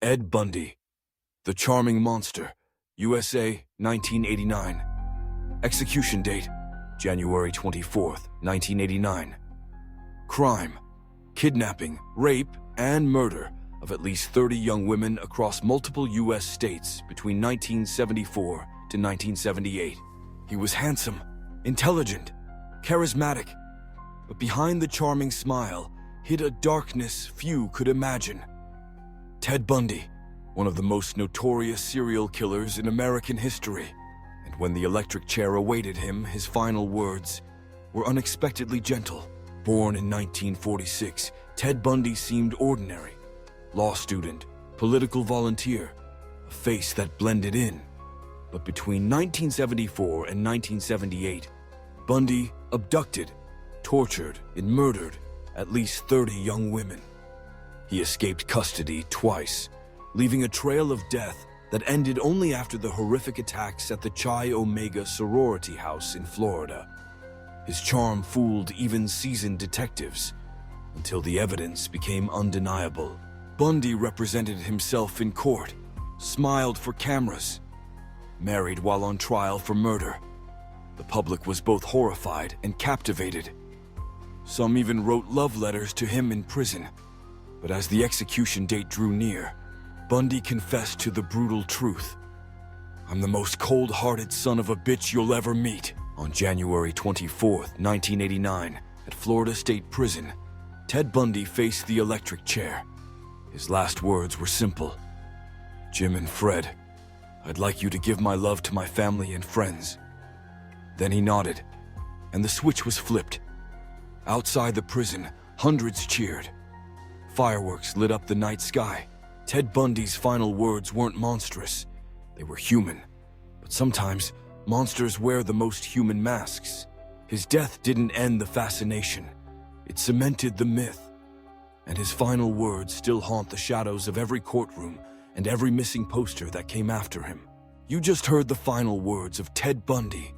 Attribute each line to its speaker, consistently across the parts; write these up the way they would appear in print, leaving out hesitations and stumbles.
Speaker 1: Ted Bundy, The Charming Monster, USA, 1989. Execution date, January 24th, 1989. Crime, kidnapping, rape, and murder of at least 30 young women across multiple U.S. states between 1974 to 1978. He was handsome, intelligent, charismatic, but behind the charming smile hid a darkness few could imagine. Ted Bundy, one of the most notorious serial killers in American history, and when the electric chair awaited him, his final words were unexpectedly gentle. Born in 1946, Ted Bundy seemed ordinary. Law student, political volunteer, a face that blended in. But between 1974 and 1978, Bundy abducted, tortured, and murdered at least 30 young women. He escaped custody twice, leaving a trail of death that ended only after the horrific attacks at the Chi Omega sorority house in Florida. His charm fooled even seasoned detectives, until the evidence became undeniable. Bundy represented himself in court, smiled for cameras, married while on trial for murder. The public was both horrified and captivated. Some even wrote love letters to him in prison. But as the execution date drew near, Bundy confessed to the brutal truth. "I'm the most cold-hearted son of a bitch you'll ever meet." On January 24th, 1989, at Florida State Prison, Ted Bundy faced the electric chair. His last words were simple. "Jim and Fred, I'd like you to give my love to my family and friends." Then he nodded, and the switch was flipped. Outside the prison, hundreds cheered. Fireworks lit up the night sky. Ted Bundy's final words weren't monstrous. They were human. But sometimes, monsters wear the most human masks. His death didn't end the fascination. It cemented the myth. And his final words still haunt the shadows of every courtroom and every missing poster that came after him. You just heard the final words of Ted Bundy,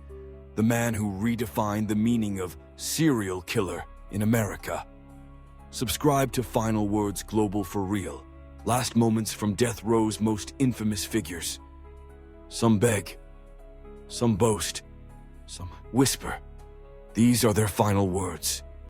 Speaker 1: the man who redefined the meaning of serial killer in America. Subscribe to Final Words Global for real. Last moments from death row's most infamous figures. Some beg, some boast, some whisper. These are their final words.